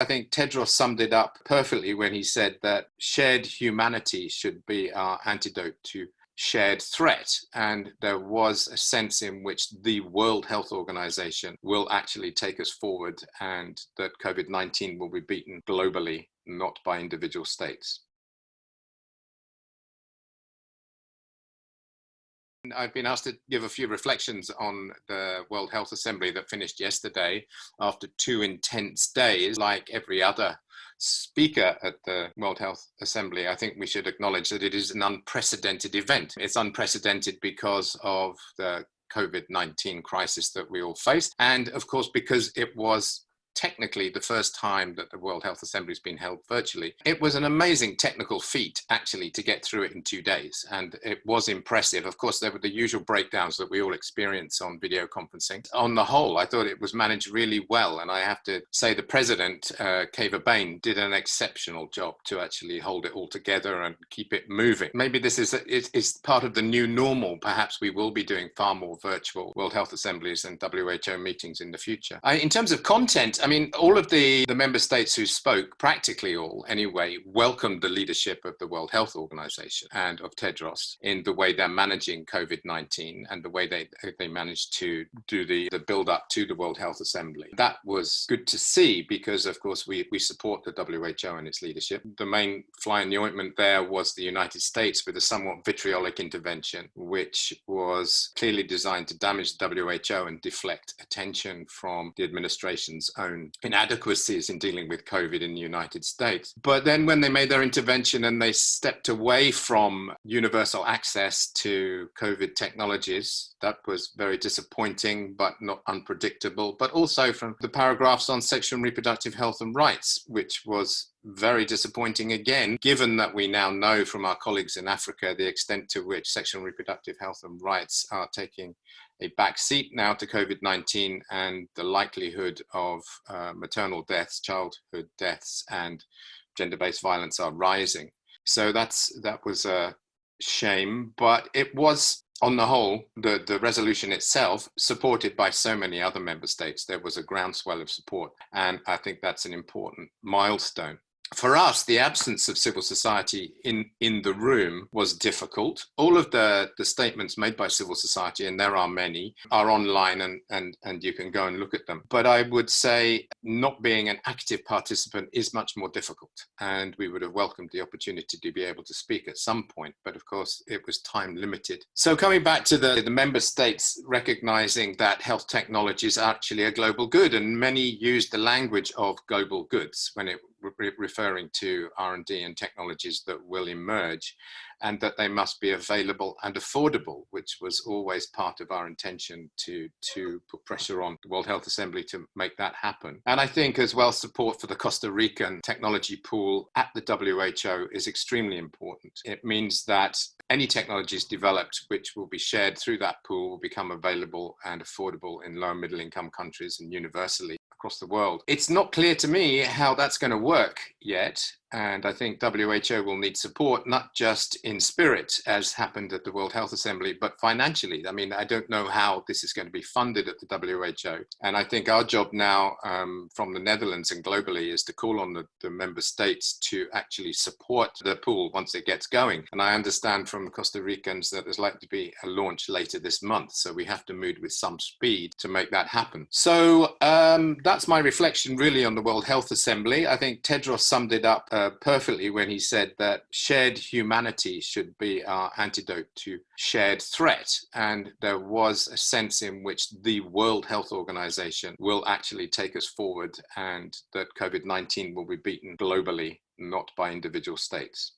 I think Tedros summed it up perfectly when he said that shared humanity should be our antidote to shared threat. And there was a sense in which the World Health Organization will actually take us forward, and that COVID-19 will be beaten globally, not by individual states. I've been asked to give a few reflections on the World Health Assembly that finished yesterday after 2 intense days. Like every other speaker at the World Health Assembly, I think we should acknowledge that it is an unprecedented event. It's unprecedented because of the COVID-19 crisis that we all faced, and of course because it was technically the first time that the World Health Assembly has been held virtually. It was an amazing technical feat, actually, to get through it in 2 days, and it was impressive. Of course, there were the usual breakdowns that we all experience on video conferencing. On the whole, I thought it was managed really well, and I have to say the president, Keva Bain, did an exceptional job to actually hold it all together and keep it moving. Maybe this is part of the new normal. Perhaps we will be doing far more virtual World Health Assemblies and WHO meetings in the future. In terms of content, I mean, all of the member states who spoke, practically all anyway, welcomed the leadership of the World Health Organization and of Tedros in the way they're managing COVID-19 and the way they managed to do the build up to the World Health Assembly. That was good to see because, of course, we support the WHO and its leadership. The main fly in the ointment there was the United States with a somewhat vitriolic intervention, which was clearly designed to damage the WHO and deflect attention from the administration's own inadequacies in dealing with COVID in the United States. But then when they made their intervention and they stepped away from universal access to COVID technologies, that was very disappointing, but not unpredictable. But also from the paragraphs on sexual and reproductive health and rights, which was very disappointing again, given that we now know from our colleagues in Africa the extent to which sexual and reproductive health and rights are taking a backseat now to COVID-19, and the likelihood of maternal deaths, childhood deaths, and gender-based violence are rising. So that was a shame, but it was, on the whole, the resolution itself, supported by so many other member states. There was a groundswell of support, and I think that's an important milestone. For us, the absence of civil society in the room was difficult. All of the statements made by civil society, and there are many, are online and you can go and look at them. But I would say not being an active participant is much more difficult. And we would have welcomed the opportunity to be able to speak at some point. But of course, it was time limited. So coming back to the member states recognizing that health technologies are actually a global good, and many used the language of global goods when it referring to R&D and technologies that will emerge, and that they must be available and affordable, which was always part of our intention to put pressure on the World Health Assembly to make that happen. And I think as well, support for the Costa Rican technology pool at the WHO is extremely important. It means that any technologies developed which will be shared through that pool will become available and affordable in low and middle income countries and universally across the world. It's not clear to me how that's going to work yet. And I think WHO will need support, not just in spirit, as happened at the World Health Assembly, but financially. I mean, I don't know how this is going to be funded at the WHO. And I think our job now from the Netherlands and globally is to call on the member states to actually support the pool once it gets going. And I understand from Costa Ricans that there's likely to be a launch later this month. So we have to move with some speed to make that happen. So that's my reflection really on the World Health Assembly. I think Tedros summed it up perfectly when he said that shared humanity should be our antidote to shared threat. And there was a sense in which the World Health Organization will actually take us forward, and that COVID-19 will be beaten globally, not by individual states.